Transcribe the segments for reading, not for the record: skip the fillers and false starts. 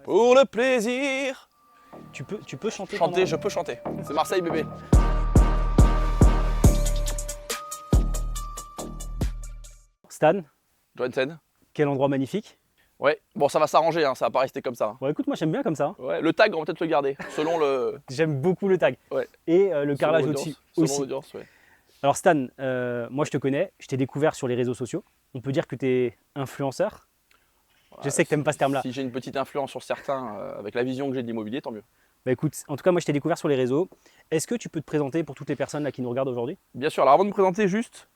Pour le plaisir. Tu peux chanter Chanter, pendant- je peux chanter. C'est Marseille, bébé. Stan, Johansen. quel endroit magnifique. Ouais, bon, ça va s'arranger, hein, ça va pas rester comme ça, hein. Bon, écoute, moi j'aime bien comme ça. Ouais, le tag, on va peut-être le garder, selon le. J'aime beaucoup le tag. Ouais. Et le carrelage selon au-dessus l'audience, selon aussi. l'audience, ouais. Alors Stan, moi je te connais, je t'ai découvert sur les réseaux sociaux. On peut dire que tu es influenceur. Je sais que tu n'aimes pas ce terme-là. Si j'ai une petite influence sur certains, avec la vision que j'ai de l'immobilier, tant mieux. Bah écoute, en tout cas moi je t'ai découvert sur les réseaux. Est-ce que tu peux te présenter pour toutes les personnes là qui nous regardent aujourd'hui? Bien sûr, alors avant de me présenter, juste,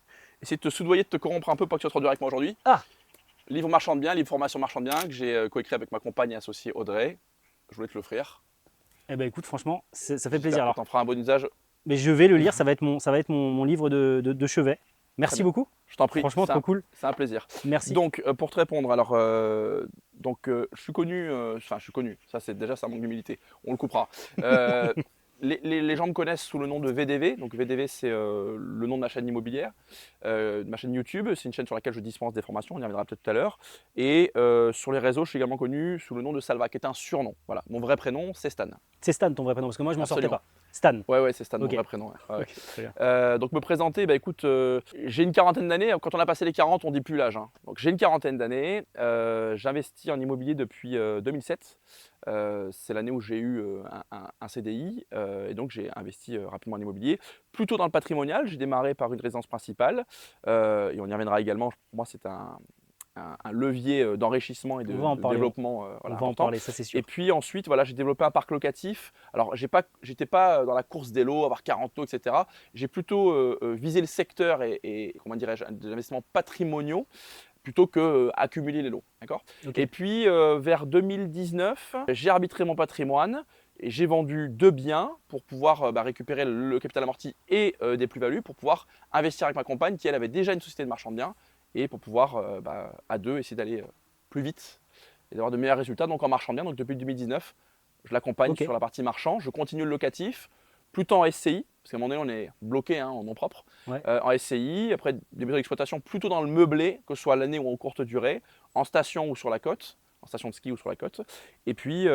essayer de te soudoyer, de te corrompre un peu pour que tu sois trop dur avec moi aujourd'hui. Ah. Livre Marchand de Bien, livre Formation Marchand de Bien, que j'ai coécrit avec ma compagne et associée Audrey. Je voulais te l'offrir. Eh ben écoute, franchement, ça fait plaisir. J'espère que Alors, t'en feras un bon usage. mais je vais le lire, ça va être mon livre de chevet. Merci bien. beaucoup. Je t'en prie. Franchement, c'est trop un- cool. C'est un plaisir. Merci. Donc, pour te répondre, alors, je suis connu, enfin, je suis connu, ça c'est déjà ça manque d'humilité, on le coupera. Les gens me connaissent sous le nom de VDV, donc VDV c'est le nom de ma chaîne immobilière, de ma chaîne YouTube, c'est une chaîne sur laquelle je dispense des formations, on y reviendra peut-être tout à l'heure. Et sur les réseaux, je suis également connu sous le nom de Salva, qui est un surnom. Voilà, mon vrai prénom c'est Stan. C'est Stan ton vrai prénom, parce que moi je m'en sortais Absolument. pas. Stan. Ouais, c'est Stan, Ok. mon vrai prénom. Ouais. Ok, très bien. Donc me présenter, bah écoute, j'ai une quarantaine d'années. Quand on a passé les 40, on dit plus l'âge, hein. Donc j'ai une quarantaine d'années. J'investis en immobilier depuis 2007. C'est l'année où j'ai eu un CDI et donc j'ai investi rapidement en immobilier. Plutôt dans le patrimonial, j'ai démarré par une résidence principale et on y reviendra également. Pour moi, c'est un levier d'enrichissement et de On va en parler, développement On voilà, va en important. parler, ça c'est sûr. Et puis ensuite, voilà, j'ai développé un parc locatif. Alors, j'étais pas dans la course des lots, avoir 40 lots, etc. J'ai plutôt visé le secteur et comment dirais-je, des investissements patrimoniaux plutôt que accumuler les lots. D'accord. Ok. Et puis, vers 2019, j'ai arbitré mon patrimoine et j'ai vendu 2 biens pour pouvoir récupérer le capital amorti et des plus-values pour pouvoir investir avec ma compagne qui, elle, avait déjà une société de marchand de biens et pour pouvoir, à deux, essayer d'aller plus vite et d'avoir de meilleurs résultats. Donc en marchand de biens, donc depuis 2019, je l'accompagne Ok. sur la partie marchand. Je continue le locatif, plutôt en SCI, parce qu'à un moment donné, on est bloqué en nom propre. Ouais. En SCI, après des maisons d'exploitation plutôt dans le meublé, que ce soit à l'année ou en courte durée, en station ou sur la côte, en station de ski ou sur la côte. Et puis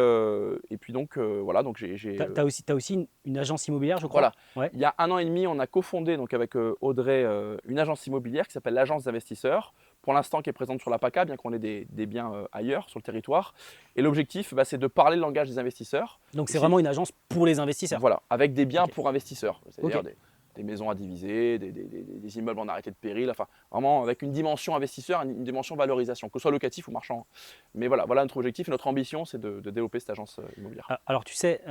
donc voilà, donc j'ai. T'as aussi une agence immobilière, je crois. Voilà. Ouais. Il y a 1 an et demi, on a cofondé donc avec Audrey une agence immobilière qui s'appelle l'Agence d'investisseurs, pour l'instant qui est présente sur la PACA, bien qu'on ait des biens ailleurs sur le territoire. Et l'objectif, c'est de parler le langage des investisseurs. Donc c'est Ici. vraiment une agence pour les investisseurs. Voilà, avec des biens Ok. pour investisseurs, c'est-à-dire Ok. des maisons à diviser, des immeubles en arrêté de péril, enfin vraiment avec une dimension investisseur, une dimension valorisation, que ce soit locatif ou marchand. Mais voilà notre objectif et notre ambition, c'est de développer cette agence immobilière. Alors tu sais,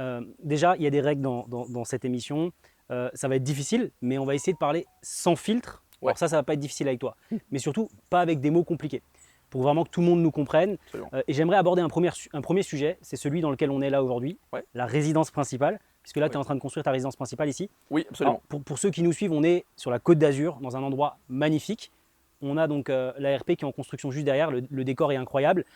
déjà il y a des règles dans cette émission. Ça va être difficile, mais on va essayer de parler sans filtre. Ouais. Alors ça va pas être difficile avec toi. Mais surtout, pas avec des mots compliqués. Pour vraiment que tout le monde nous comprenne. Absolument. Et j'aimerais aborder un premier sujet, c'est celui dans lequel on est là aujourd'hui, Ouais. la résidence principale. Puisque là, Ouais. tu es en train de construire ta résidence principale ici. Oui, absolument. Alors, pour ceux qui nous suivent, on est sur la Côte d'Azur, dans un endroit magnifique. On a donc l'ARP qui est en construction juste derrière, le décor est incroyable.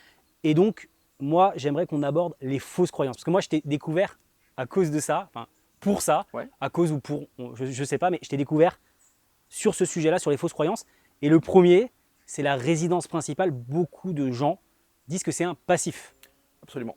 Et donc, moi, j'aimerais qu'on aborde les fausses croyances. Parce que moi, je t'ai découvert à cause de ça, enfin, pour ça, Ouais. à cause ou pour, je ne sais pas, mais je t'ai découvert sur ce sujet-là, sur les fausses croyances. Et le premier, c'est la résidence principale. Beaucoup de gens disent que c'est un passif. Absolument.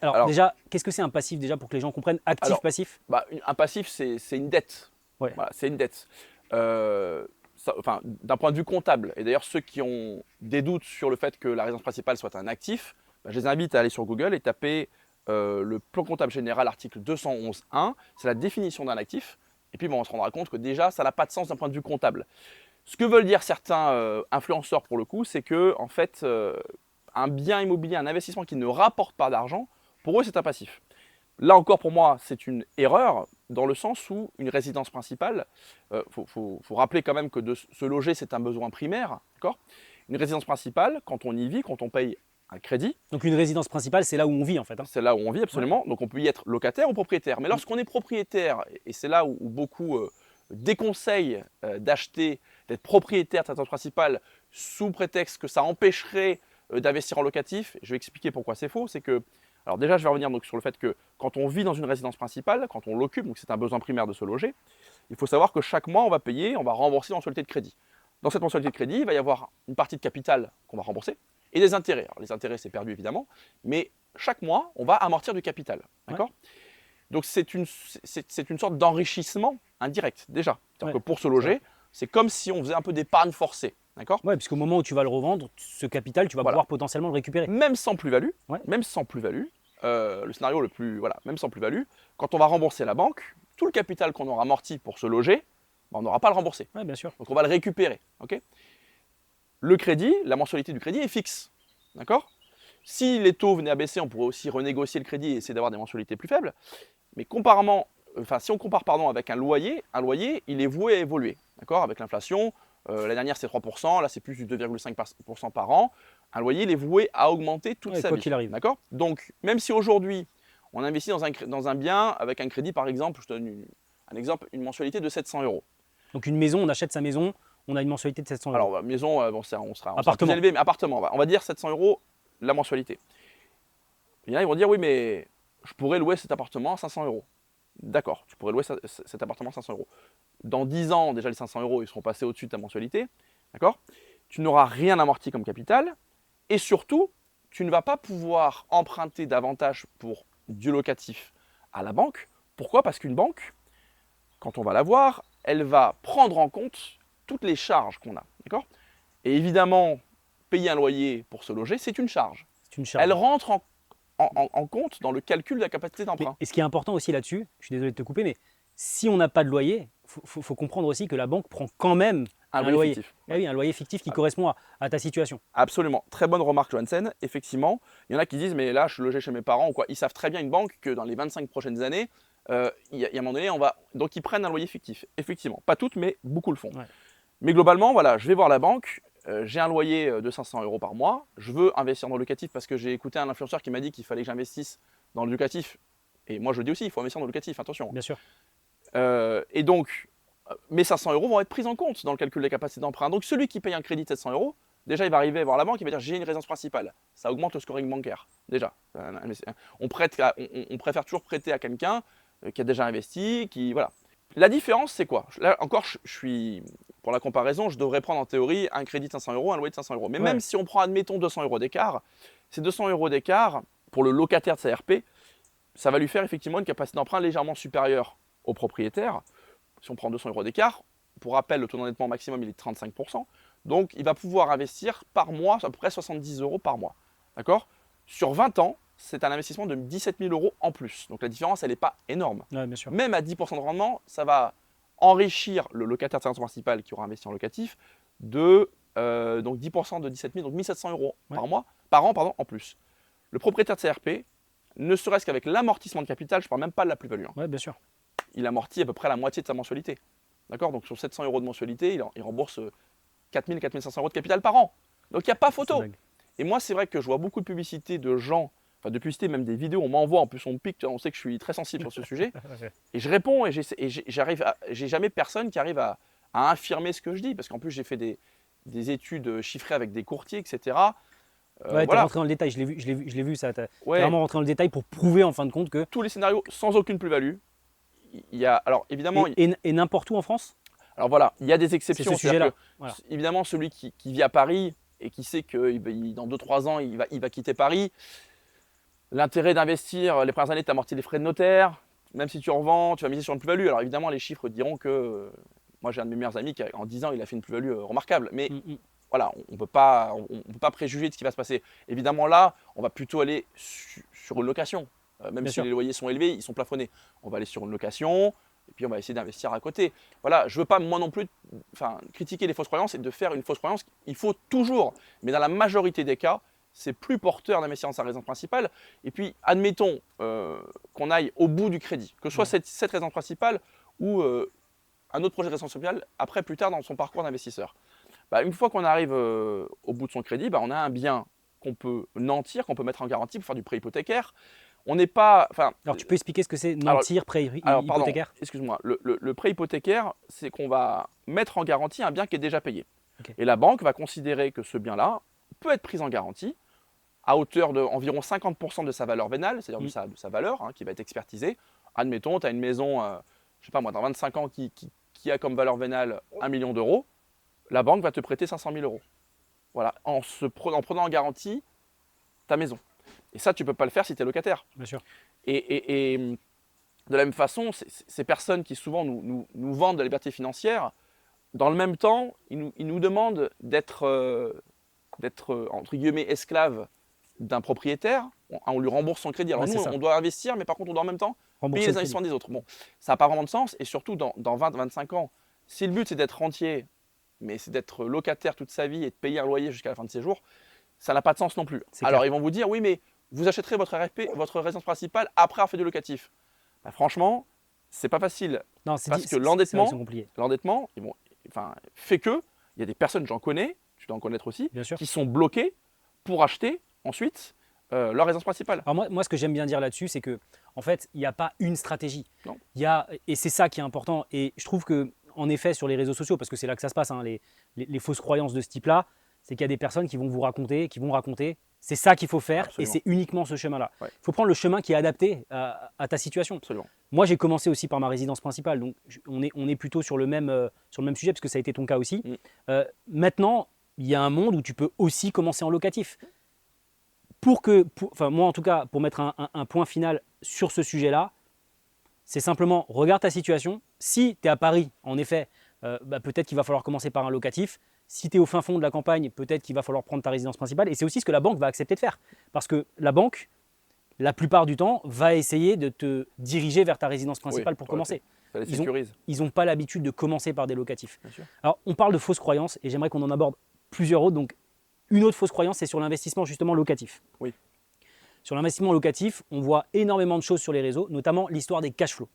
Alors déjà, qu'est-ce que c'est un passif déjà pour que les gens comprennent? Actif, Alors, passif? Un passif, c'est une dette. Ouais. Voilà, c'est une dette. D'un point de vue comptable, et d'ailleurs ceux qui ont des doutes sur le fait que la résidence principale soit un actif, je les invite à aller sur Google et taper le plan comptable général article 211.1, c'est la définition d'un actif, et puis on se rendra compte que déjà ça n'a pas de sens d'un point de vue comptable. Ce que veulent dire certains influenceurs pour le coup, c'est que en fait, un bien immobilier, un investissement qui ne rapporte pas d'argent, pour eux c'est un passif. Là encore, pour moi, c'est une erreur dans le sens où une résidence principale, faut rappeler quand même que de se loger, c'est un besoin primaire. D'accord ? Une résidence principale, quand on y vit, quand on paye un crédit, Donc une résidence principale, c'est là où on vit en fait. Hein. c'est là où on vit absolument. Donc on peut y être locataire ou propriétaire. Mais lorsqu'on est propriétaire, et c'est là où beaucoup déconseillent d'acheter, d'être propriétaire de sa résidence principale sous prétexte que ça empêcherait d'investir en locatif, je vais expliquer pourquoi c'est faux. C'est que alors déjà, je vais revenir donc sur le fait que quand on vit dans une résidence principale, quand on l'occupe, donc c'est un besoin primaire de se loger, il faut savoir que chaque mois, on va payer, on va rembourser la mensualité de crédit. Dans cette mensualité de crédit, il va y avoir une partie de capital qu'on va rembourser et des intérêts. Alors, les intérêts, c'est perdu évidemment, mais chaque mois, on va amortir du capital. D'accord ? Donc c'est une sorte d'enrichissement indirect déjà. C'est-à-dire que pour se loger, c'est comme si on faisait un peu d'épargne forcée. D'accord ? Ouais, puisqu'au moment où tu vas le revendre, ce capital, tu vas pouvoir potentiellement le récupérer. Même sans plus-value, le scénario le plus, même sans plus-value, quand on va rembourser la banque, tout le capital qu'on aura amorti pour se loger, on n'aura pas à le rembourser. Ouais, bien sûr. Donc on va le récupérer. Okay ? Le crédit, la mensualité du crédit est fixe. D'accord ? Si les taux venaient à baisser, on pourrait aussi renégocier le crédit et essayer d'avoir des mensualités plus faibles. Mais si on compare avec un loyer, il est voué à évoluer. D'accord ? Avec l'inflation, l'année dernière c'est 3%, là c'est plus du 2,5% par an. Un loyer, il est voué à augmenter toute sa vie. Quoi qu'il arrive. D'accord ? Donc même si aujourd'hui on investit dans un bien avec un crédit, par exemple, je donne un exemple, une mensualité de 700 €. Donc une maison, on achète sa maison, on a une mensualité de 700 €. Alors maison, on sera Appartement. plus élevé, mais appartement, on va dire 700 € la mensualité. Il y en a, ils vont dire oui, mais je pourrais louer cet appartement à 500 €. D'accord, tu pourrais louer cet appartement à 500 €. Dans 10 ans, déjà les 500 € ils seront passés au-dessus de ta mensualité. D'accord ? Tu n'auras rien amorti comme capital et surtout, tu ne vas pas pouvoir emprunter davantage pour du locatif à la banque. Pourquoi ? Parce qu'une banque, quand on va la voir, elle va prendre en compte toutes les charges qu'on a. D'accord ? Et évidemment, payer un loyer pour se loger, c'est une charge. C'est une charge. Elle rentre en compte dans le calcul de la capacité d'emprunt. Et ce qui est important aussi là-dessus, je suis désolé de te couper, mais si on n'a pas de loyer, il faut comprendre aussi que la banque prend quand même un loyer fictif. Oui, un loyer fictif qui correspond à ta situation. Absolument. Très bonne remarque, Johansen. Effectivement, il y en a qui disent, mais là, je suis logé chez mes parents ou quoi. Ils savent très bien, une banque, que dans les 25 prochaines années, il y a un moment donné, donc ils prennent un loyer fictif. Effectivement, pas toutes, mais beaucoup le font. Ouais. Mais globalement, voilà, je vais voir la banque, j'ai un loyer de 500 € par mois, je veux investir dans le locatif parce que j'ai écouté un influenceur qui m'a dit qu'il fallait que j'investisse dans le locatif. Et moi, je le dis aussi, il faut investir dans le locatif, attention. Bien sûr. Et donc, mes 500 € vont être pris en compte dans le calcul des capacités d'emprunt. Donc, celui qui paye un crédit de 700 €, déjà, il va arriver voir la banque, il va dire j'ai une résidence principale. Ça augmente le scoring bancaire, déjà. On préfère toujours prêter à quelqu'un qui a déjà investi, voilà. La différence, c'est quoi ? Là encore, pour la comparaison, je devrais prendre en théorie un crédit de 500 €, un loyer de 500 €. Mais même si on prend, admettons, 200 € d'écart, ces 200 € d'écart, pour le locataire de sa RP, ça va lui faire effectivement une capacité d'emprunt légèrement supérieure au propriétaire. Si on prend 200 € d'écart, pour rappel, le taux d'endettement maximum, il est de 35%. Donc, il va pouvoir investir par mois à peu près 70 € par mois. D'accord ? Sur 20 ans, c'est un investissement de 17 000 € en plus. Donc, la différence, elle n'est pas énorme. Ouais, bien sûr. Même à 10% de rendement, ça va enrichir le locataire de résidence principale qui aura investi en locatif de donc 10% de 17 000, donc 1 700 € par an en plus. Le propriétaire de CRP, ne serait-ce qu'avec l'amortissement de capital, je ne parle même pas de la plus-value. Ouais, bien sûr. Il amortit à peu près la moitié de sa mensualité. D'accord ? Donc sur 700 € de mensualité, il rembourse 4 000, 4 500 € de capital par an. Donc il n'y a pas photo. Et moi, c'est vrai que je vois beaucoup de publicités de gens, enfin de publicités, même des vidéos, on m'envoie, en plus on me pique, on sait que je suis très sensible sur ce sujet. Et je réponds et j'ai jamais personne qui arrive à infirmer ce que je dis, parce qu'en plus j'ai fait des études chiffrées avec des courtiers, etc. Ouais, t'es rentré dans le détail, je l'ai vu ça. T'es vraiment rentré dans le détail pour prouver en fin de compte que… Tous les scénarios sans aucune plus-value. Il y a, alors évidemment… Et n'importe où en France ? Alors voilà, il y a des exceptions. C'est ce sujet-là. Voilà. Évidemment, celui qui vit à Paris et qui sait que dans 2-3 ans, il va quitter Paris, l'intérêt d'investir les premières années, tu amortis les frais de notaire. Même si tu revends, tu vas miser sur une plus-value. Alors évidemment, les chiffres diront que… moi, j'ai un de mes meilleurs amis qui, en 10 ans, il a fait une plus-value remarquable. Mais voilà, on ne peut pas préjuger de ce qui va se passer. Évidemment, là, on va plutôt aller sur une location. Même si les loyers sont élevés, ils sont plafonnés. On va aller sur une location et puis on va essayer d'investir à côté. Voilà, je ne veux pas moi non plus critiquer les fausses croyances et de faire une fausse croyance. Il faut toujours, mais dans la majorité des cas, c'est plus porteur d'investir dans sa résidence principale. Et puis, admettons qu'on aille au bout du crédit, que ce soit cette résidence principale ou un autre projet de résidence principale après, plus tard dans son parcours d'investisseur. Une fois qu'on arrive au bout de son crédit, on a un bien qu'on peut nantir, qu'on peut mettre en garantie pour faire du prêt hypothécaire. On n'est pas… Alors, tu peux expliquer ce que c'est nantir, prêt hypothécaire ? Excuse-moi, le prêt hypothécaire, c'est qu'on va mettre en garantie un bien qui est déjà payé. Okay. Et la banque va considérer que ce bien-là peut être pris en garantie à hauteur d'environ 50% de sa valeur vénale, c'est-à-dire de sa valeur, qui va être expertisée. Admettons, tu as une maison, je sais pas moi, dans 25 ans qui a comme valeur vénale 1 million d'euros. La banque va te prêter 500 000 €. Voilà, en prenant en garantie ta maison. Et ça, tu ne peux pas le faire si tu es locataire. Bien sûr. Et de la même façon, ces personnes qui souvent nous vendent de la liberté financière, dans le même temps, ils nous demandent d'être entre guillemets esclaves d'un propriétaire. On lui rembourse son crédit. Alors Ouais, nous, c'est ça. on doit investir, mais par contre, on doit en même temps payer Rembourser les le crédit. investissements des autres. Bon, ça n'a pas vraiment de sens. Et surtout, dans 20-25 ans, si le but c'est d'être rentier, mais c'est d'être locataire toute sa vie et de payer un loyer jusqu'à la fin de ses jours, ça n'a pas de sens non plus. C'est Alors clair. ils vont vous dire, oui, mais vous achèterez votre RFP, votre résidence principale après avoir fait du locatif. Bah, franchement, c'est pas facile. Non, Parce que c'est vrai l'endettement, qu'ils sont compliqués. fait que il y a des personnes, j'en connais, tu dois en connaître aussi, Bien sûr. qui sont bloquées pour acheter ensuite leur résidence principale. Alors moi, ce que j'aime bien dire là-dessus, c'est que en fait, il n'y a pas une stratégie. Non. Et c'est ça qui est important. Et je trouve que, en effet, sur les réseaux sociaux, parce que c'est là que ça se passe, hein, les fausses croyances de ce type-là, c'est qu'il y a des personnes qui vont vous raconter, c'est ça qu'il faut faire, Absolument. et c'est uniquement ce chemin-là. Il Ouais. faut prendre le chemin qui est adapté à ta situation. Absolument. Moi, j'ai commencé aussi par ma résidence principale, donc on est plutôt sur le même sujet, parce que ça a été ton cas aussi. Maintenant, il y a un monde où tu peux aussi commencer en locatif. Moi en tout cas, pour mettre un point final sur ce sujet-là, c'est simplement, regarde ta situation. Si tu es à Paris, en effet, peut-être qu'il va falloir commencer par un locatif. Si tu es au fin fond de la campagne, peut-être qu'il va falloir prendre ta résidence principale. Et c'est aussi ce que la banque va accepter de faire. Parce que la banque, la plupart du temps, va essayer de te diriger vers ta résidence principale Oui, pour ouais, commencer. Ça les Ils ont- sécurise. Ils n'ont pas l'habitude de commencer par des locatifs. Bien sûr. Alors, on parle de fausses croyances et j'aimerais qu'on en aborde plusieurs autres. Donc, une autre fausse croyance, c'est sur l'investissement justement locatif. Oui. Sur l'investissement locatif, on voit énormément de choses sur les réseaux, notamment l'histoire des cash flows.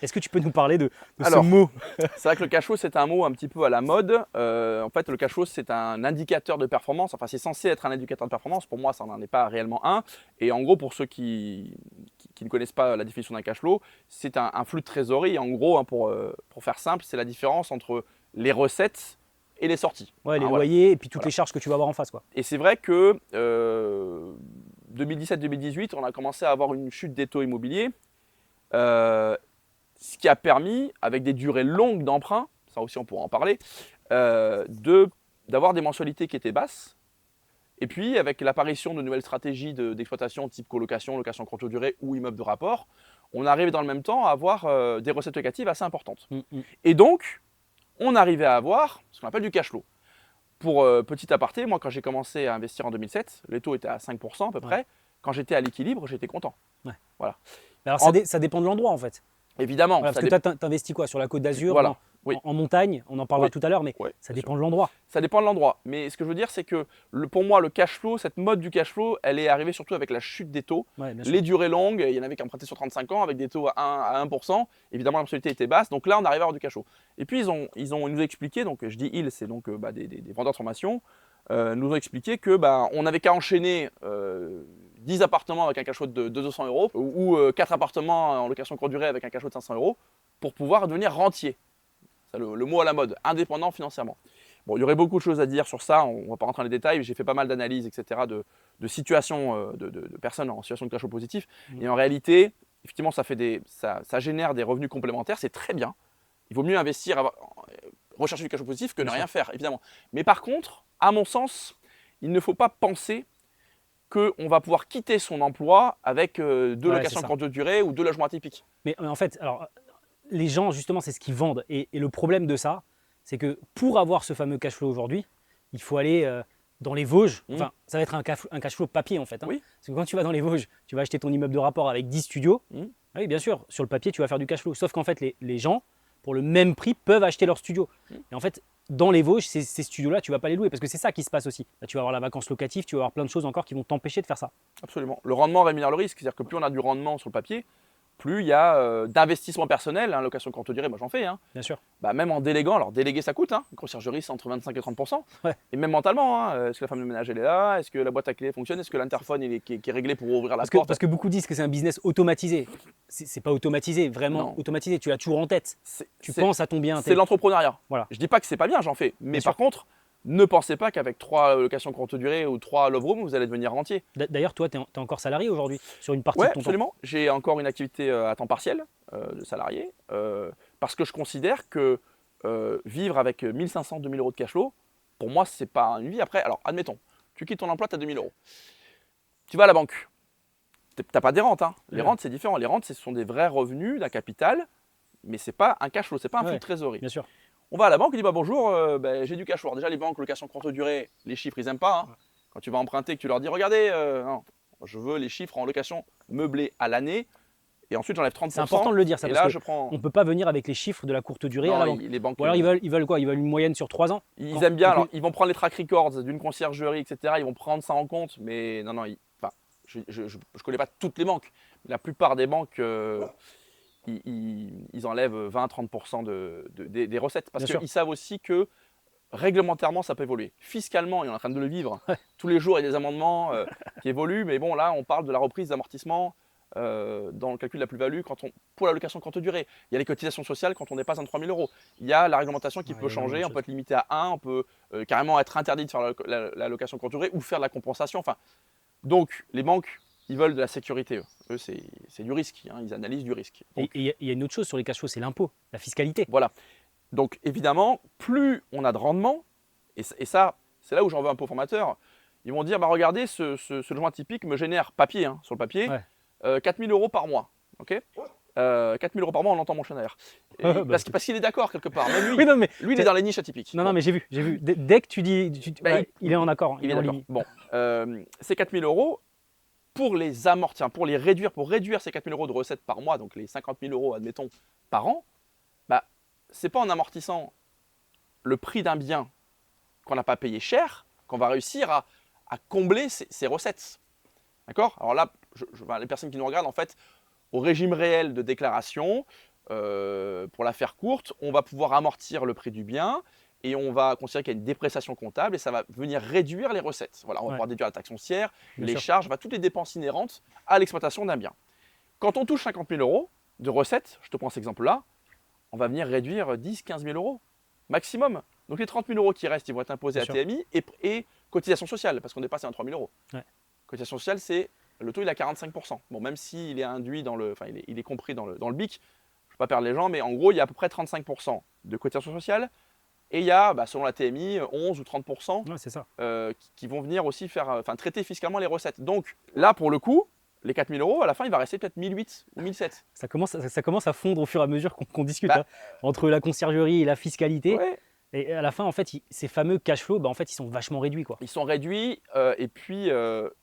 Est-ce que tu peux nous parler de Alors, ce mot? C'est vrai que le cash flow, c'est un mot un petit peu à la mode. En fait, le cash flow, c'est un indicateur de performance. Enfin, c'est censé être un indicateur de performance. Pour moi, ça n'en est pas réellement un. Et en gros, pour ceux qui ne connaissent pas la définition d'un cash flow, c'est un flux de trésorerie. En gros, hein, pour faire simple, c'est la différence entre les recettes et les sorties. Ouais, les Hein, voilà. loyers et puis toutes les charges que tu vas avoir en face, quoi. Et c'est vrai que 2017-2018, on a commencé à avoir une chute des taux immobiliers. Ce qui a permis, avec des durées longues d'emprunt, ça aussi on pourra en parler, d'avoir des mensualités qui étaient basses. Et puis avec l'apparition de nouvelles stratégies d'exploitation type colocation, location courte durée ou immeuble de rapport, on arrivait dans le même temps à avoir des recettes locatives assez importantes. Et donc, on arrivait à avoir ce qu'on appelle du cash flow. Pour petit aparté, moi quand j'ai commencé à investir en 2007, les taux étaient à 5% à peu près. Quand j'étais à l'équilibre, j'étais content. Ouais. Voilà. Alors, ça dépend de l'endroit, en fait. Évidemment, Voilà, ça parce que tu investis quoi? Sur la Côte d'Azur, Voilà, oui. en montagne, on en parlera Oui. tout à l'heure, mais Ouais, ça bien dépend de l'endroit. Ça dépend de l'endroit. Mais ce que je veux dire, c'est que pour moi, le cash flow, cette mode du cash flow, elle est arrivée surtout avec la chute des taux. Ouais, bien sûr. Les durées longues, il y en avait qui empruntaient sur 35 ans avec des taux à 1%. Évidemment, la mensualité était basse. Donc là, on arrive à avoir du cash flow. Et puis, ils nous ont expliqué, donc je dis ils, c'est donc des vendeurs de formation, nous ont expliqué que on n'avait qu'à enchaîner 10 appartements avec un cash flow de 200 euros ou 4 appartements en location courte durée avec un cash flow de 500 euros pour pouvoir devenir rentier. C'est le mot à la mode, indépendant financièrement. Bon, il y aurait beaucoup de choses à dire sur ça, on ne va pas rentrer dans les détails, j'ai fait pas mal d'analyses, etc., de situations de personnes en situation de cash flow positif. Et en réalité, effectivement, ça génère des revenus complémentaires, c'est très bien. Il vaut mieux investir, rechercher du cash flow positif que ne rien faire, évidemment. Mais par contre, à mon sens, il ne faut pas penser qu'on va pouvoir quitter son emploi avec deux locations courte durée ou 2 logements atypiques. Mais en fait, alors, les gens, justement, c'est ce qu'ils vendent. Et le problème de ça, c'est que pour avoir ce fameux cash flow aujourd'hui, il faut aller dans les Vosges. Enfin, ça va être un cash flow papier, en fait. Hein. Oui. Parce que quand tu vas dans les Vosges, tu vas acheter ton immeuble de rapport avec 10 studios. Oui, bien sûr, sur le papier, tu vas faire du cash flow. Sauf qu'en fait, les gens, pour le même prix, peuvent acheter leur studio. Et en fait, dans les Vosges, ces studios-là, tu ne vas pas les louer parce que c'est ça qui se passe aussi. Là, tu vas avoir la vacance locative, tu vas avoir plein de choses encore qui vont t'empêcher de faire ça. Absolument. Le rendement rémunère le risque, c'est-à-dire que plus on a du rendement sur le papier, plus il y a d'investissement personnel, hein, location courte durée, moi j'en fais. Hein. Bien sûr. Même en déléguant, alors déléguer ça coûte, hein. Une conciergerie c'est entre 25 et 30%. Ouais. Et même mentalement, hein, est-ce que la femme de ménage elle est là? Est-ce que la boîte à clé fonctionne? Est-ce que l'interphone qui est réglé pour ouvrir la porte? Parce que beaucoup disent que c'est un business automatisé. C'est pas automatisé, vraiment Non. automatisé. Tu l'as toujours en tête. Tu C'est penses à ton bien. c'est l'entrepreneuriat. Voilà. Je dis pas que c'est pas bien, j'en fais. Mais Bien par sûr. contre, ne pensez pas qu'avec 3 locations courte durée ou 3 love rooms, vous allez devenir rentier. D'ailleurs, toi, tu es encore salarié aujourd'hui sur une partie Oui, de ton absolument. J'ai encore une activité à temps partiel de salarié parce que je considère que vivre avec 1500, 2000 euros de cash flow, pour moi, c'est pas une vie. Après, alors admettons, tu quittes ton emploi, tu as 2000 euros. Tu vas à la banque. Tu n'as pas des rentes. Hein. Les Ouais. rentes, c'est différent. Les rentes, ce sont des vrais revenus d'un capital, mais ce n'est pas un cash flow, ce n'est pas un flux Ouais. de trésorerie. Bien sûr. On va à la banque, on dit bah, bonjour, j'ai du cash flow. Alors, déjà, les banques, location courte durée, les chiffres, ils n'aiment pas. Hein. Ouais. Quand tu vas emprunter, que tu leur dis regardez, non, je veux les chiffres en location meublée à l'année, et ensuite j'enlève 30%. C'est important de le dire, ça, et parce là, que je prends. on ne peut pas venir avec les chiffres de la courte durée Non, à la banque. les banques, Ou alors ils veulent quoi? Ils veulent une moyenne sur 3 ans. ils Quand- aiment bien. quand Alors, ils vont prendre les track records d'une conciergerie, etc. Ils vont prendre ça en compte, mais non, enfin, je connais pas toutes les banques. La plupart des banques, ils enlèvent 20-30% des recettes. Parce Bien sûr. qu'ils savent aussi que réglementairement, ça peut évoluer. Fiscalement, et on est en train de le vivre. Tous les jours, il y a des amendements qui évoluent. Mais bon, là, on parle de la reprise d'amortissement dans le calcul de la plus-value pour la location courte durée. Il y a les cotisations sociales quand on dépasse 23 000 euros. Il y a la réglementation qui Ouais, peut il y a énormément changer. de On peut choses. être limité à 1, on peut carrément être interdit de faire la location courte durée ou faire de la compensation. Enfin, donc, les banques, ils veulent de la sécurité. Eux, c'est du risque. Hein, ils analysent du risque. Donc, Et il y a une autre chose sur les cash flows, c'est l'impôt, la fiscalité. voilà. Donc, évidemment, plus on a de rendement, et ça, c'est là où j'en veux un peu aux formateurs, ils vont dire bah, regardez, ce logement atypique me génère papier, hein, sur le papier, Ouais. 4 000 euros par mois. Okay 4 000 euros par mois, on entend mon chien derrière. Parce qu'il est d'accord quelque part. Même lui, Oui, non, mais, lui, il est dans les niches atypiques. non, Bon. non, mais j'ai vu. Dès que tu dis, Bah, ouais, il est en accord, Il est en d'accord. ligne. Bon, ces 4 000 euros, pour les amortir, pour réduire ces 4 000 euros de recettes par mois, donc les 50 000 euros, admettons, par an, bah, c'est pas en amortissant le prix d'un bien qu'on n'a pas payé cher qu'on va réussir à combler ces recettes. D'accord? Alors là, les personnes qui nous regardent, en fait, au régime réel de déclaration, pour la faire courte, on va pouvoir amortir le prix du bien et on va considérer qu'il y a une dépréciation comptable et ça va venir réduire les recettes. Voilà, on va Ouais. pouvoir déduire la taxe foncière, Bien les sûr. charges, toutes les dépenses inhérentes à l'exploitation d'un bien. Quand on touche 50 000 euros de recettes, je te prends cet exemple-là, on va venir réduire 10-15 000 euros maximum. Donc les 30 000 euros qui restent, ils vont être imposés Bien à TMI et cotisation sociale, parce qu'on dépasse les 23 000 euros. Ouais. Cotisation sociale, c'est le taux, il est à 45%. Bon, même s'il est induit il est compris dans le BIC, je ne veux pas perdre les gens, mais en gros, il y a à peu près 35% de cotisation sociale. Et il y a, selon la TMI, 11 ou 30% Ouais, c'est ça. qui vont venir aussi traiter fiscalement les recettes. Donc là, pour le coup, les 4 000 euros, à la fin, il va rester peut-être 1 800 ou 1 700. Ça commence à fondre au fur et à mesure qu'on discute, Bah, hein, entre la conciergerie et la fiscalité. Ouais, Et à la fin, en fait, ces fameux cash flows, en fait, ils sont vachement réduits, quoi. ils sont réduits et puis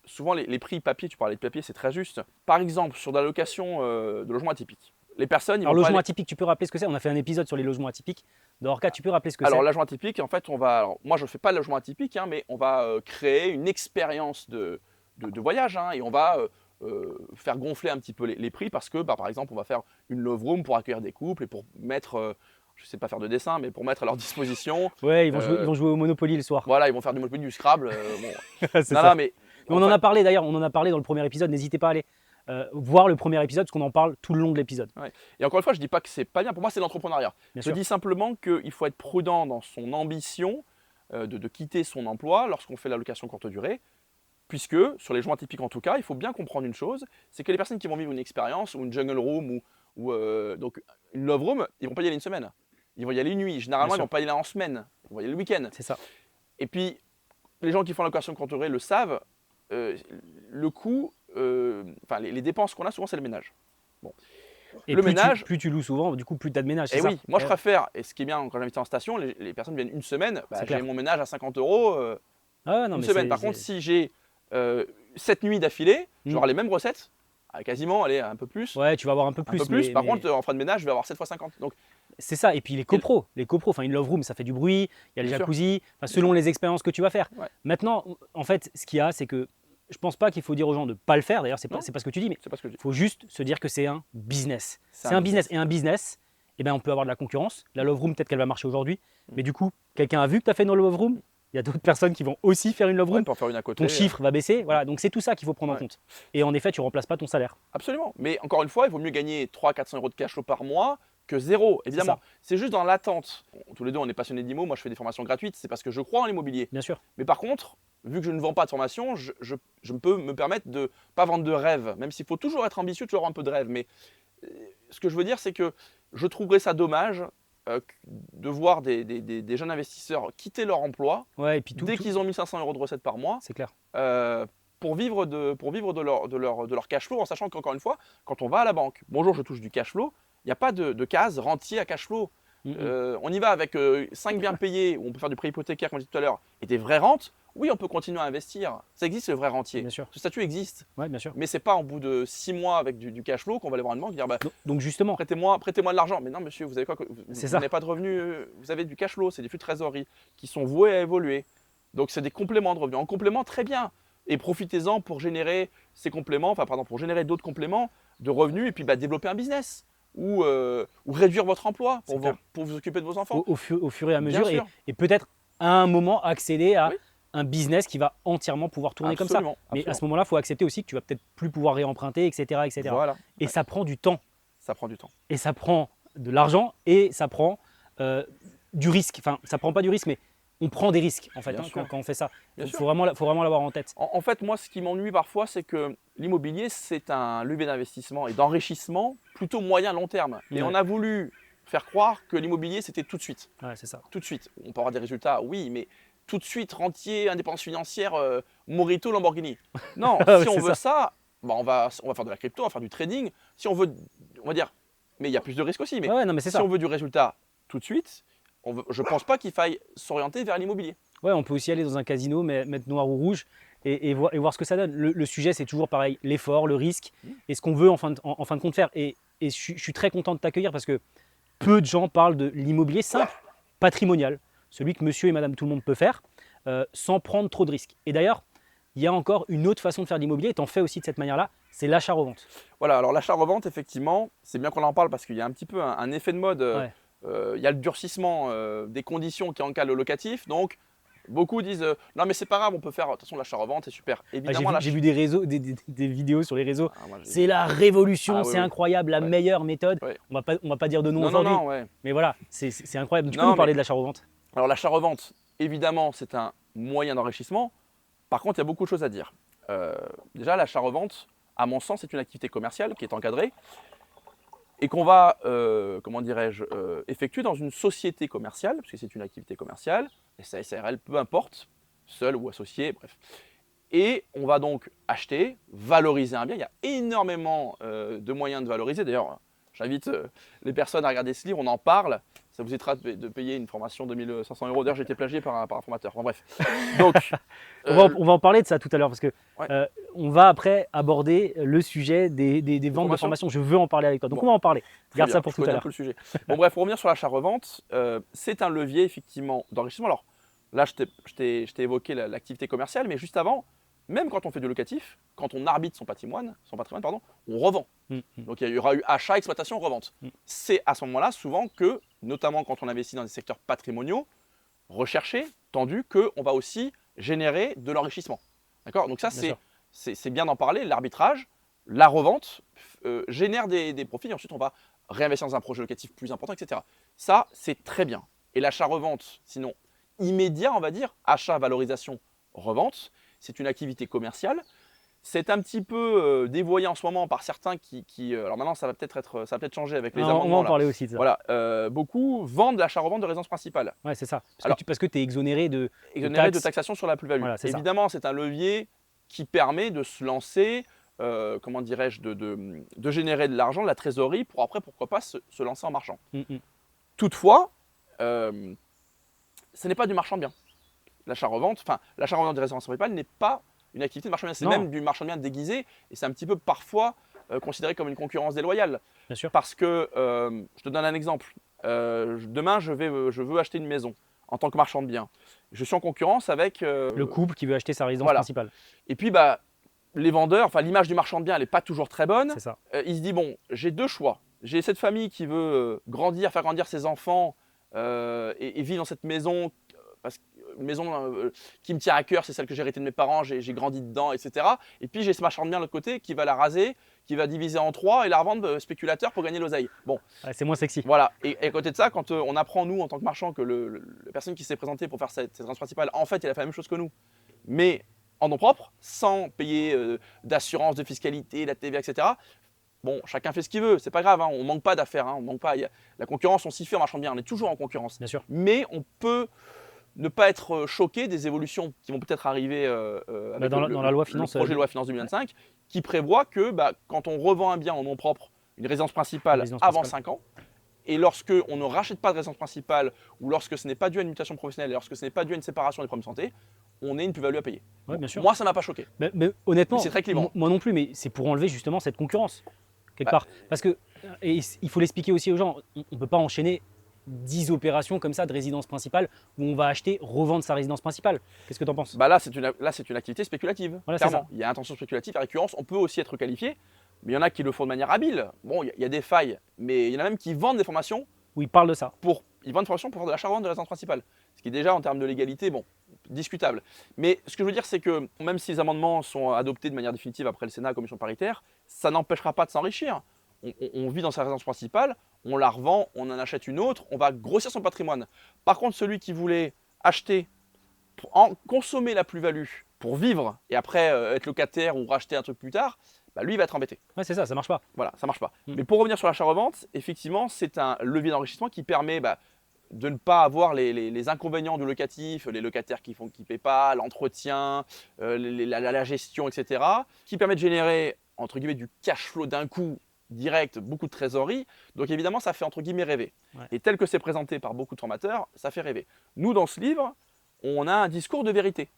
souvent les prix papier, tu parlais de papier, c'est très juste. Par exemple, sur de la location de logements atypiques, les personnes, ils Alors, vont pas logement aller- atypique, tu peux rappeler ce que c'est? On a fait un épisode sur les logements atypiques. Dans Orca, tu peux rappeler ce que Alors, c'est? logement atypique, en fait, moi, je ne fais pas de logement atypique, hein, mais on va créer une expérience de voyage hein, et on va faire gonfler un petit peu les prix parce que, par exemple, on va faire une love room pour accueillir des couples et pour mettre, je ne sais pas faire de dessin, mais pour mettre à leur disposition. Ouais, ils vont jouer au Monopoly le soir. Voilà, ils vont faire du Monopoly, du Scrabble. Bon. C'est Non, ça. non, mais Mais on en a parlé d'ailleurs, on en a parlé dans le premier épisode. N'hésitez pas à aller voir le premier épisode, parce qu'on en parle tout le long de l'épisode. Et encore une fois, je ne dis pas que c'est pas bien. Pour moi, c'est l'entrepreneuriat. Bien Je sûr. dis simplement qu'il faut être prudent dans son ambition de quitter son emploi lorsqu'on fait la location courte durée. Puisque, sur les logements atypiques en tout cas, il faut bien comprendre une chose, c'est que les personnes qui vont vivre une expérience ou une jungle room ou donc une love room, ils ne vont pas y aller une semaine. Ils vont y aller une nuit. Généralement, Bien ils ne sûr. vont pas y aller en semaine. Ils vont y aller le week-end. C'est ça. Et puis, les gens qui font la location courte durée le savent, le coût, les dépenses qu'on a, souvent, c'est le ménage. Et Le plus ménage- plus tu loues souvent, du coup, plus tu as de ménage. Et C'est ça. oui, moi je préfère, et ce qui est bien quand j'invite en station, les personnes viennent une semaine, C'est j'ai clair. mon ménage à 50 euros Ah ouais, non, une mais semaine. Par contre, si j'ai 7 nuits d'affilée, Mm. j'aurai les mêmes recettes, quasiment, allez, un peu plus. ouais, tu vas avoir un peu Un plus. peu plus. Par mais- contre, en frais de ménage, je vais avoir 7 fois 50. Donc, C'est ça, et puis les copros, enfin une love room, ça fait du bruit, il y a les Bien sûr. jacuzzi, selon les expériences que tu vas faire. Ouais. Maintenant, en fait, ce qu'il y a, c'est que je pense pas qu'il faut dire aux gens de ne pas le faire, d'ailleurs, c'est Non. pas ce que tu dis, mais c'est pas ce que je dis. il faut juste se dire que c'est un business. C'est un business, et un business, eh ben, on peut avoir de la concurrence. La love room, peut-être qu'elle va marcher aujourd'hui, mais du coup, quelqu'un a vu que tu as fait une love room, il y a d'autres personnes qui vont aussi faire une love Ouais, room, pour en faire une à côté. ton chiffre va baisser, voilà, donc c'est tout ça qu'il faut prendre en Ouais. compte. Et en effet, tu remplaces pas ton salaire. Absolument. Mais encore une fois, il vaut mieux gagner 300-400 euros de cash flow par mois que zéro, évidemment. ça. C'est juste dans l'attente. Tous les deux, on est passionnés d'IMO. Moi, je fais des formations gratuites. C'est parce que je crois en l'immobilier. Bien sûr. Mais par contre, vu que je ne vends pas de formation, je peux me permettre de ne pas vendre de rêve. Même s'il faut toujours être ambitieux, toujours avoir un peu de rêve. Mais ce que je veux dire, c'est que je trouverais ça dommage de voir des jeunes investisseurs quitter leur emploi Ouais, et puis dès qu'ils ont 1 500 euros de recettes par mois c'est clair. pour vivre de leur cash flow, en sachant qu'encore une fois, quand on va à la banque, bonjour, je touche du cash flow, il n'y a pas de case rentier à cash flow. On y va avec 5 biens payés, où on peut faire du prêt hypothécaire, comme je disais tout à l'heure, et des vraies rentes. Oui, on peut continuer à investir. Ça existe, le vrai rentier. Bien sûr. Ce statut existe. Ouais, bien sûr. Mais ce n'est pas au bout de 6 mois avec du cash flow qu'on va aller voir une banque et dire bah, Donc justement, prêtez-moi de l'argent. Mais non, monsieur, vous avez quoi? Vous C'est ça. n'avez pas de revenus, vous avez du cash flow, c'est des flux de trésorerie qui sont voués à évoluer. Donc, c'est des compléments de revenus. En complément, très bien. Et profitez-en pour générer ces compléments, pour générer d'autres compléments de revenus et puis développer un business ou réduire votre emploi C'est clair. pour vous occuper de vos enfants. au fur et à Bien mesure, sûr. et peut-être à un moment accéder à Oui. un business qui va entièrement pouvoir tourner comme ça. Absolument, Mais à absolument. ce moment-là, il faut accepter aussi que tu vas peut-être plus pouvoir réemprunter, etc. etc. Voilà. Et ça prend du temps, Ça prend du temps. et ça prend de l'argent, et ça prend du risque. Enfin, ça prend pas du risque, mais on prend des risques en fait Bien sûr. quand on fait ça. Bien Il sûr. faut vraiment l'avoir en tête. En fait, moi, ce qui m'ennuie parfois, c'est que l'immobilier, c'est un levier d'investissement et d'enrichissement plutôt moyen-long terme. Et Ouais. on a voulu faire croire que l'immobilier, c'était tout de suite. Ouais, c'est ça. Tout de suite. On peut avoir des résultats, oui, mais tout de suite, rentier, indépendance financière, Morito, Lamborghini. Non, Ouais, si on c'est veut ça, on va faire de la crypto, on va faire du trading. Si on veut, on va dire, mais il y a plus de risques aussi. Mais Ouais, non, mais c'est si ça. on veut du résultat tout de suite, je ne pense pas qu'il faille s'orienter vers l'immobilier. Ouais, on peut aussi aller dans un casino, mettre noir ou rouge et voir ce que ça donne. Le sujet, c'est toujours pareil, l'effort, le risque et ce qu'on veut en fin de compte faire. Et je suis très content de t'accueillir parce que peu de gens parlent de l'immobilier simple, patrimonial, celui que monsieur et madame tout le monde peut faire sans prendre trop de risques. Et d'ailleurs, il y a encore une autre façon de faire de l'immobilier, et tu en fais aussi de cette manière-là, c'est l'achat-revente. Voilà, alors l'achat-revente, effectivement, c'est bien qu'on en parle parce qu'il y a un petit peu un effet de mode. Ouais. Il y a le durcissement des conditions qui encadrent le locatif. Donc, beaucoup disent non, mais c'est pas grave, on peut faire. De toute façon, l'achat-revente, c'est super. Ah, Évidemment, j'ai vu des vidéos sur les réseaux. Ah, moi, j'ai- C'est la révolution, Ah, oui, c'est oui. incroyable, la Ouais. meilleure méthode. Ouais. On va pas dire de nom Non, non, aujourd'hui, non, ouais. mais voilà, c'est incroyable. Tu peux Non, nous parler mais- de l'achat-revente? Alors, l'achat-revente, évidemment, c'est un moyen d'enrichissement. Par contre, il y a beaucoup de choses à dire. Déjà, l'achat-revente, à mon sens, c'est une activité commerciale qui est encadrée et qu'on va, comment dirais-je, effectuer dans une société commerciale, parce que c'est une activité commerciale, SARL, peu importe, seul ou associé, bref. Et on va donc acheter, valoriser un bien. Il y a énormément de moyens de valoriser. D'ailleurs, j'invite les personnes à regarder ce livre, on en parle. Ça vous évitera de payer une formation de 1 500 €. D'ailleurs, j'ai été plagié par un formateur. Bon, bref. Donc, On va en parler de ça tout à l'heure parce que Ouais. on va après aborder le sujet des ventes de formation. formation. Je veux en parler avec toi. Donc Bon. on va en parler. très Garde bien, ça pour je tout à connais un l'heure. peu le sujet. Bon, bref, pour revenir sur l'achat-revente, c'est un levier effectivement d'enrichissement. Alors là, je t'ai évoqué l'activité commerciale, mais juste avant, même quand on fait du locatif, quand on arbitre son patrimoine, pardon, on revend. Donc il y aura eu achat, exploitation, revente. C'est à ce moment-là souvent que, notamment quand on investit dans des secteurs patrimoniaux, recherchés, tendus, qu'on va aussi générer de l'enrichissement. D'accord? Donc ça, Bien sûr. c'est bien d'en parler. L'arbitrage, la revente génère des profits et ensuite on va réinvestir dans un projet locatif plus important, etc. Ça, c'est très bien. Et l'achat-revente, sinon immédiat, on va dire, achat, valorisation, revente, c'est une activité commerciale. C'est un petit peu dévoyé en ce moment par certains alors maintenant, ça va peut-être changer avec les on va amendements. en parler aussi de ça. Voilà, beaucoup vendent l'achat-revente de résidence principale, Ouais, c'est ça. Alors- Parce que tu es exonéré de exonéré de taxes. taxation sur la plus-value. Voilà, c'est ça. Évidemment, c'est un levier qui permet de se lancer, comment dirais-je, de générer de l'argent, de la trésorerie, pour après, pourquoi pas, se lancer en marchand. Toutefois, ce n'est pas du marchand de biens. L'achat-revente de résidence principale n'est pas une activité de marchand de biens, c'est Non. même du marchand de biens déguisé, et c'est un petit peu parfois considéré comme une concurrence déloyale. Bien sûr. Parce que, je te donne un exemple, demain je veux acheter une maison en tant que marchand de biens. Je suis en concurrence avec… Le couple qui veut acheter sa résidence voilà. principale. Et puis les vendeurs, l'image du marchand de biens, elle n'est pas toujours très bonne. C'est ça. Il se dit, bon, j'ai deux choix. J'ai cette famille qui veut faire grandir ses enfants et vivre dans cette maison, une maison qui me tient à cœur, c'est celle que j'ai héritée de mes parents, j'ai grandi dedans, etc. Et puis j'ai ce marchand de biens de l'autre côté qui va la raser, qui va diviser en trois et la revendre spéculateur pour gagner l'oseille. Bon, Ouais, c'est moins sexy. voilà. Et à côté de ça, quand on apprend, nous, en tant que marchand, que la personne qui s'est présentée pour faire cette résidence principale, en fait, il a fait la même chose que nous, mais en nom propre, sans payer d'assurance, de fiscalité, la TVA, etc. Bon, chacun fait ce qu'il veut, c'est pas grave, hein, on manque pas d'affaires, hein, on manque pas. La concurrence, on s'y fait en marchand de biens, on est toujours en concurrence. Bien sûr. Mais on peut ne pas être choqué des évolutions qui vont peut-être arriver avec dans la loi finance, le projet de loi finance 2025, qui prévoit que quand on revend un bien en nom propre, une résidence principale résidence avant principale. 5 ans, et lorsque on ne rachète pas de résidence principale, ou lorsque ce n'est pas dû à une mutation professionnelle, et lorsque ce n'est pas dû à une séparation des problèmes de santé, on ait une plus-value à payer. Ouais, bien sûr. Moi, ça ne m'a pas choqué. Mais honnêtement, Mais c'est très clivant. moi non plus, mais c'est pour enlever justement cette concurrence, quelque Bah, part. Parce que, et il faut l'expliquer aussi aux gens, on ne peut pas enchaîner 10 opérations comme ça de résidence principale où on va acheter, revendre sa résidence principale. Qu'est-ce que tu en penses? Là, c'est une activité spéculative. Voilà, c'est Clairement. ça. Il y a intention spéculative et récurrence. On peut aussi être qualifié, mais il y en a qui le font de manière habile. Bon, il y a des failles, mais il y en a même qui vendent des formations Où il parle de ça. ils vendent des formations pour faire de l'achat-revente de résidence principale. Ce qui est déjà, en termes de légalité, bon, discutable. Mais ce que je veux dire, c'est que même si les amendements sont adoptés de manière définitive après le Sénat, commission paritaire, ça n'empêchera pas de s'enrichir. On vit dans sa résidence principale, on la revend, on en achète une autre, on va grossir son patrimoine. Par contre, celui qui voulait acheter, consommer la plus-value pour vivre et après être locataire ou racheter un truc plus tard, lui, il va être embêté. Ouais, c'est ça marche pas. Voilà, ça marche pas. Mais pour revenir sur l'achat-revente, effectivement, c'est un levier d'enrichissement qui permet de ne pas avoir les inconvénients du locatif, les locataires qui ne paient pas, l'entretien, la gestion, etc., qui permet de générer, entre guillemets, du cash flow d'un coup direct, beaucoup de trésorerie. Donc évidemment, ça fait, entre guillemets, rêver. Ouais. Et tel que c'est présenté par beaucoup de formateurs, ça fait rêver. Nous, dans ce livre, on a un discours de vérité.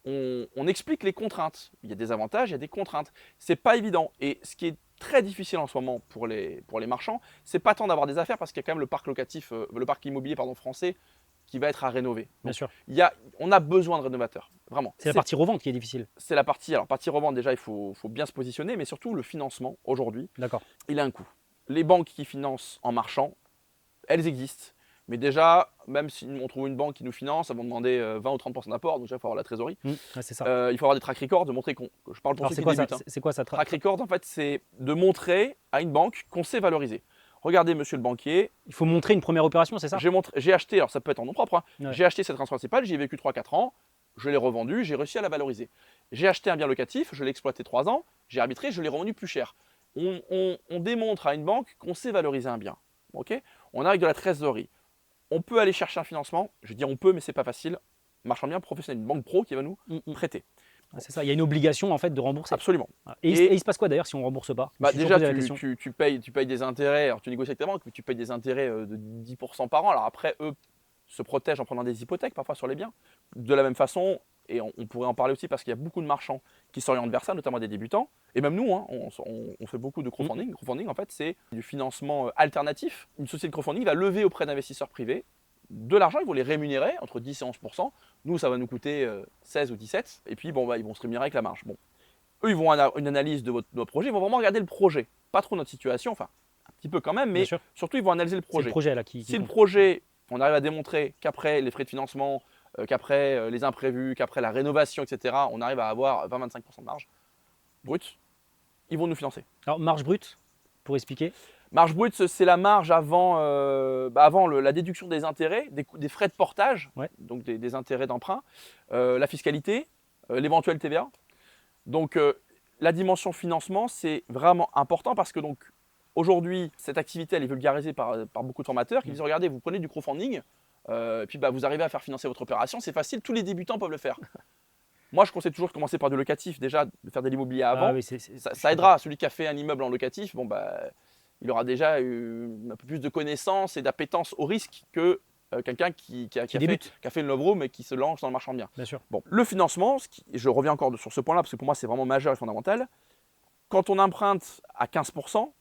On explique les contraintes. Il y a des avantages, il y a des contraintes. C'est pas évident. Et ce qui est très difficile en ce moment pour les marchands, c'est pas tant d'avoir des affaires parce qu'il y a quand même le parc locatif, le parc immobilier français qui va être à rénover. Bien sûr. On a besoin de rénovateurs, vraiment. C'est la partie revente qui est difficile. C'est la partie revente déjà, il faut bien se positionner, mais surtout le financement aujourd'hui, D'accord. il a un coût. Les banques qui financent en marchand, elles existent. Mais déjà, même si on trouve une banque qui nous finance, elles vont demander 20 ou 30% d'apport, donc déjà il faut avoir la trésorerie. Ouais, c'est ça. Il faut avoir des track records, de montrer je parle pour Alors ceux c'est qui quoi ça? débutent. C'est quoi ça? Track record, en fait, c'est de montrer à une banque qu'on sait valoriser. Regardez, monsieur le banquier, Il faut montrer une première opération, c'est ça? j'ai acheté, alors ça peut être en nom propre, hein, Ouais. j'ai acheté cette résidence principale, j'y ai vécu 3-4 ans, je l'ai revendue, j'ai réussi à la valoriser. J'ai acheté un bien locatif, je l'ai exploité 3 ans, j'ai arbitré, je l'ai revendu plus cher. On démontre à une banque qu'on sait valoriser un bien. Okay, on a avec de la trésorerie. On peut aller chercher un financement, je dis on peut, mais c'est pas facile. Marchand bien professionnel, une banque pro qui va nous prêter. C'est ça, il y a une obligation en fait de rembourser. Absolument. Et il se passe quoi d'ailleurs si on ne rembourse pas? Déjà, tu payes des intérêts, alors tu négocies avec ta banque, mais tu payes des intérêts de 10% par an. Alors après, eux se protègent en prenant des hypothèques parfois sur les biens. De la même façon, et on pourrait en parler aussi parce qu'il y a beaucoup de marchands qui s'orientent vers ça, notamment des débutants. Et même nous, hein, on fait beaucoup de crowdfunding. Crowdfunding, en fait, c'est du financement alternatif. Une société de crowdfunding va lever auprès d'investisseurs privés de l'argent, ils vont les rémunérer entre 10 et 11%. Nous, ça va nous coûter 16 ou 17. Et puis, ils vont se rémunérer avec la marge. Bon. Eux, ils vont avoir une analyse de votre projet. Ils vont vraiment regarder le projet. Pas trop notre situation, enfin, un petit peu quand même, mais surtout, ils vont analyser le projet. C'est le projet là qui si le projet, on arrive à démontrer qu'après les frais de financement, qu'après les imprévus, qu'après la rénovation, etc., on arrive à avoir 20-25% de marge brute, ils vont nous financer. Alors, marge brute, pour expliquer? Marge brute, c'est la marge avant, la déduction des intérêts, des frais de portage, donc des intérêts d'emprunt, la fiscalité, l'éventuel TVA. Donc la dimension financement, c'est vraiment important parce que donc aujourd'hui, cette activité, elle est vulgarisée par beaucoup de formateurs qui disent regardez, vous prenez du crowdfunding, puis vous arrivez à faire financer votre opération, c'est facile, tous les débutants peuvent le faire. Moi, je conseille toujours de commencer par du locatif, déjà de faire de l'immobilier avant. Oui, ça aidera. Celui qui a fait un immeuble en locatif, il aura déjà eu un peu plus de connaissances et d'appétence au risque que quelqu'un qui a fait une love room et qui se lance dans le marchand de biens. Bien sûr. Bon, le financement, je reviens encore sur ce point-là parce que pour moi c'est vraiment majeur et fondamental. Quand on emprunte à 15%,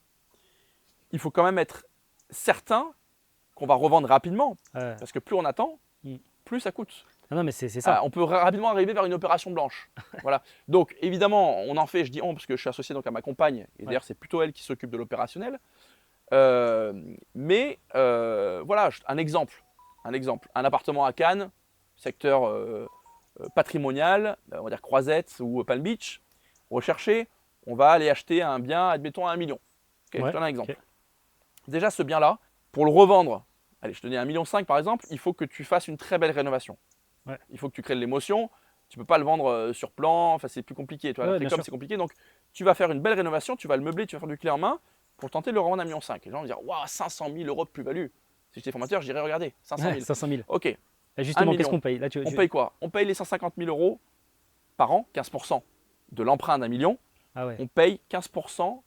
il faut quand même être certain qu'on va revendre rapidement. Parce que plus on attend, plus ça coûte. Non, mais c'est ça. On peut rapidement arriver vers une opération blanche. Voilà. Donc évidemment, on en fait, je dis on parce que je suis associé donc à ma compagne, et d'ailleurs c'est plutôt elle qui s'occupe de l'opérationnel. Mais voilà, un exemple. Un appartement à Cannes, secteur patrimonial, on va dire Croisette ou Palm Beach, recherché, on va aller acheter un bien, admettons, à 1 million. Okay, je te donne un exemple. Déjà, ce bien-là, pour le revendre, allez, je te dis 1,5 million par exemple, il faut que tu fasses une très belle rénovation. Il faut que tu crées de l'émotion. Tu ne peux pas le vendre sur plan, enfin, c'est plus compliqué. Tu vois, c'est compliqué. Donc, tu vas faire une belle rénovation, tu vas le meubler, tu vas faire du clé en main pour tenter de le revendre à 1,5 million. Les gens vont dire waouh, 500 000 euros de plus-value. Si j'étais formateur, je dirais regardez, 500 000. 500 000. Ok. Là, justement, qu'est-ce million. qu'on paye? Là, On paye quoi? On paye les 150 000 euros par an, 15% de l'emprunt d'1 million. Ah ouais. On paye 15%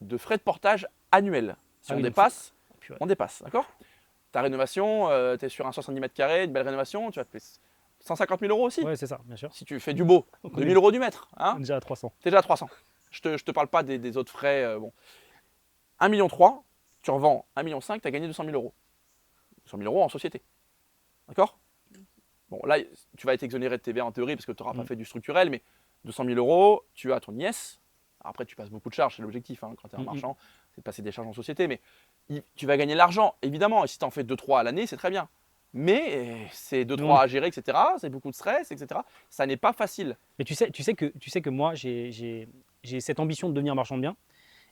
de frais de portage annuels. Si Ah on oui, donc dépasse, Purée. on dépasse, d'accord? Ta rénovation, tu es sur un 70 mètres carrés, une belle rénovation, tu vas te payer 150 000 euros aussi. Ouais, c'est ça, bien sûr. Si tu fais du beau, Donc, 2 000 euros du mètre, on est hein? déjà à 300. T'es déjà à 300. Je te parle pas des autres frais. Bon. 1,3 million, tu revends 1,5 million, tu as gagné 200 000 euros. 200 000 euros en société. D'accord? Bon, là, tu vas être exonéré de TVA en théorie parce que tu n'auras pas fait du structurel, mais 200 000 euros, tu as ton IS. Après, tu passes beaucoup de charges, c'est l'objectif hein, quand tu es un marchand, c'est de passer des charges en société, mais tu vas gagner l'argent, évidemment. Et si tu en fais 2-3 à l'année, c'est très bien. Mais c'est 2-3 à gérer, etc. C'est beaucoup de stress, etc. Ça n'est pas facile. Mais tu sais que moi, j'ai cette ambition de devenir marchand de biens.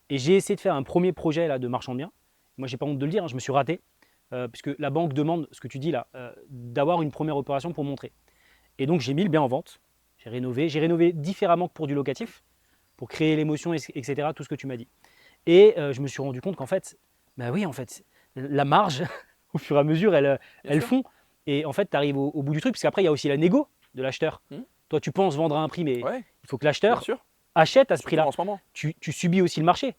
Et j'ai essayé de faire un premier projet là, de marchand de biens. Moi, j'ai pas honte de le dire, hein, je me suis raté. Puisque la banque demande, ce que tu dis là, d'avoir une première opération pour montrer. Et donc, j'ai mis le bien en vente. J'ai rénové. J'ai rénové différemment que pour du locatif, pour créer l'émotion, etc. Tout ce que tu m'as dit. Et je me suis rendu compte qu'en fait, bah oui, en fait, la marge, au fur et à mesure, elle fond. Et en fait, tu arrives au bout du truc, parce qu'après, il y a aussi la négo de l'acheteur. Toi, tu penses vendre à un prix, mais Ouais, il faut que l'acheteur bien sûr. achète à ce Surtout prix-là. en ce moment. Tu subis aussi le marché.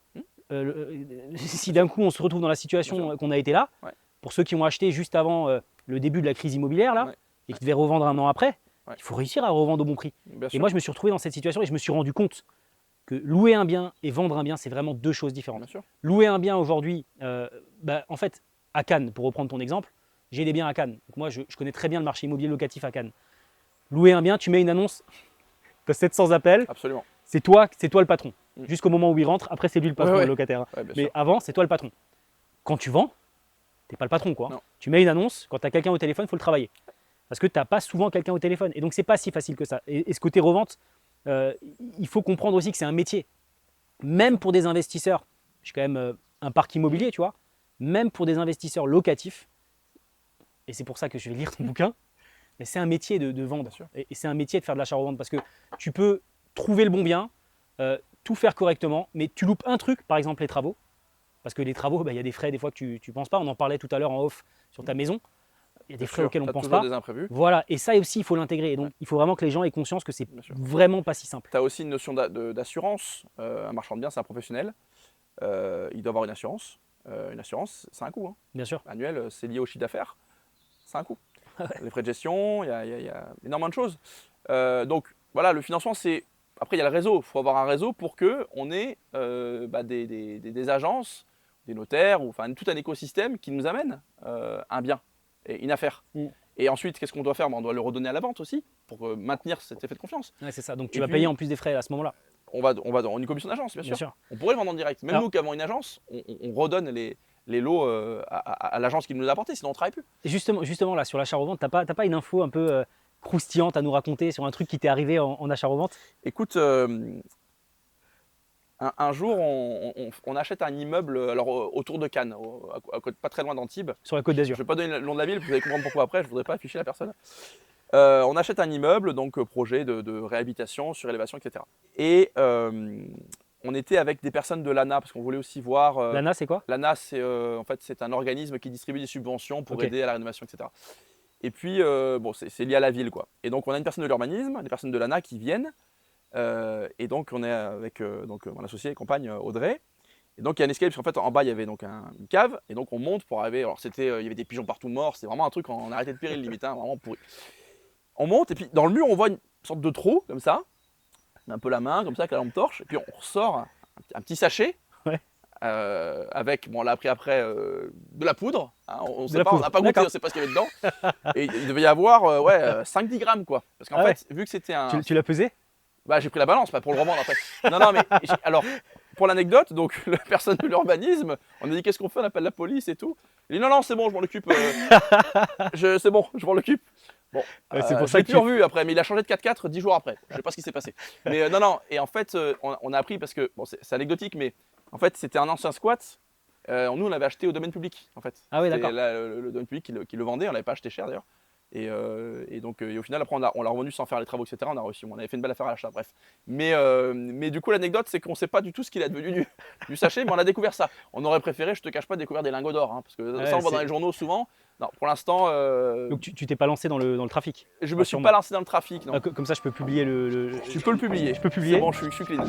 Si d'un coup, on se retrouve dans la situation qu'on a été là, Ouais. pour ceux qui ont acheté juste avant le début de la crise immobilière, là, Ouais. et qui devaient revendre un an après, Ouais. il faut réussir à revendre au bon prix. Bien Et sûr. moi, je me suis retrouvé dans cette situation et je me suis rendu compte que louer un bien et vendre un bien, c'est vraiment deux choses différentes. Bien sûr. Louer un bien aujourd'hui, en fait, à Cannes, pour reprendre ton exemple, j'ai des biens à Cannes. Donc moi, je connais très bien le marché immobilier locatif à Cannes. Louer un bien, tu mets une annonce, tu as 700 appels, Absolument. c'est toi le patron. Jusqu'au moment où il rentre, après c'est lui le patron, Ouais, ouais. le locataire. Ouais, bien Mais sûr. avant, c'est toi le patron. Quand tu vends, t'es pas le patron, quoi. Non. Tu mets une annonce, quand tu as quelqu'un au téléphone, il faut le travailler. Parce que tu n'as pas souvent quelqu'un au téléphone. Et donc, c'est pas si facile que ça. Et ce côté revente, il faut comprendre aussi que c'est un métier. Même pour des investisseurs, j'ai quand même un parc immobilier, tu vois, même pour des investisseurs locatifs, et c'est pour ça que je vais lire ton bouquin, mais c'est un métier de vendre. Bien sûr. Et c'est un métier de faire de l'achat-revente parce que tu peux trouver le bon bien, tout faire correctement, mais tu loupes un truc, par exemple les travaux. Parce que les travaux, il y a des frais des fois que tu ne penses pas. On en parlait tout à l'heure en off sur ta maison. Il y a des frais auxquels on ne pense toujours pas. des imprévus. Voilà, et ça aussi, il faut l'intégrer. Et donc, il faut vraiment que les gens aient conscience que c'est Bien sûr. vraiment pas si simple. Tu as aussi une notion d'assurance. Un marchand de biens, c'est un professionnel. Il doit avoir une assurance. Une assurance, c'est un coût. Hein. Bien sûr. Annuel, c'est lié au chiffre d'affaires. C'est un coût. Les frais de gestion, il y a énormément de choses. Donc, voilà, le financement, c'est. Après, il y a le réseau. Il faut avoir un réseau pour qu'on ait des agences, des notaires, ou enfin tout un écosystème qui nous amène un bien et une affaire. Et ensuite, qu'est-ce qu'on doit faire? On doit le redonner à la vente aussi pour maintenir cet effet de confiance. Ouais, c'est ça. Donc, tu Et vas puis, payer en plus des frais à ce moment-là. On va dans une commission d'agence, bien sûr. On pourrait le vendre en direct. Même nous qui avons une agence, on redonne les lots à l'agence qui nous les a apportés, sinon on ne travaille plus. Et justement là, sur l'achat-revente, t'as pas une info un peu croustillante à nous raconter sur un truc qui t'est arrivé en achat-revente? Écoute, un jour, on achète un immeuble alors, autour de Cannes, pas très loin d'Antibes. Sur la Côte d'Azur. Je ne vais pas donner le nom de la ville, vous allez comprendre pourquoi après, je ne voudrais pas afficher la personne. On achète un immeuble, donc projet de réhabilitation, surélévation, etc. Et on était avec des personnes de l'ANA, parce qu'on voulait aussi voir… L'ANA, c'est quoi? L'ANA, en fait, c'est un organisme qui distribue des subventions pour aider à la rénovation, etc. Et puis, c'est lié à la ville, quoi. Et donc, on a une personne de l'urbanisme, des personnes de l'ANA qui viennent. Et donc, on est avec mon associé et compagne Audrey. Et donc, il y a un escalier, parce qu'en fait, en bas, il y avait donc une cave. Et donc, on monte pour arriver. Alors, il y avait des pigeons partout morts. C'était vraiment un truc en arrêté de péril, limite, hein, vraiment pourri. On monte, et puis dans le mur, on voit une sorte de trou, comme ça. On a un peu la main, comme ça, avec la lampe torche. Et puis, on ressort un petit sachet. Ouais. Avec, on l'a appris après, de la poudre. Hein, on n'a pas goûté, on ne sait pas ce qu'il y avait dedans. Et il devait y avoir 5-10 grammes, quoi. Parce qu'en fait, vu que c'était un… Tu l'as pesé? Bah, j'ai pris la balance, pas pour le revendre après. Non, mais alors, pour l'anecdote, donc la personne de l'urbanisme, on a dit qu'est-ce qu'on fait, on appelle la police et tout. Il dit non, c'est bon, je m'en occupe. C'est bon, je m'en occupe. Bon, c'est pour je ça l'ai que plus revu après, mais il a changé de 4x4 10 jours après. Je sais pas ce qui s'est passé. Mais non, et en fait, on a appris parce que, bon, c'est anecdotique, mais en fait, c'était un ancien squat. Nous, on l'avait acheté au domaine public, en fait. Ah oui, d'accord. Le domaine public qui le vendait, on l'avait pas acheté cher d'ailleurs. Et donc, au final, après, on l'a revendu sans faire les travaux, etc. On avait fait une belle affaire à l'achat, bref. Mais du coup, l'anecdote, c'est qu'on ne sait pas du tout ce qu'il est devenu du sachet, mais on a découvert ça. On aurait préféré, je te cache pas, découvrir des lingots d'or, hein, parce que ça, on voit dans les journaux souvent. Non, pour l'instant, Donc tu t'es pas lancé dans le trafic? je me suis pas lancé dans le trafic. Non. Comme ça, je peux publier Tu peux le publier. Je peux publier. C'est bon, je suis clean.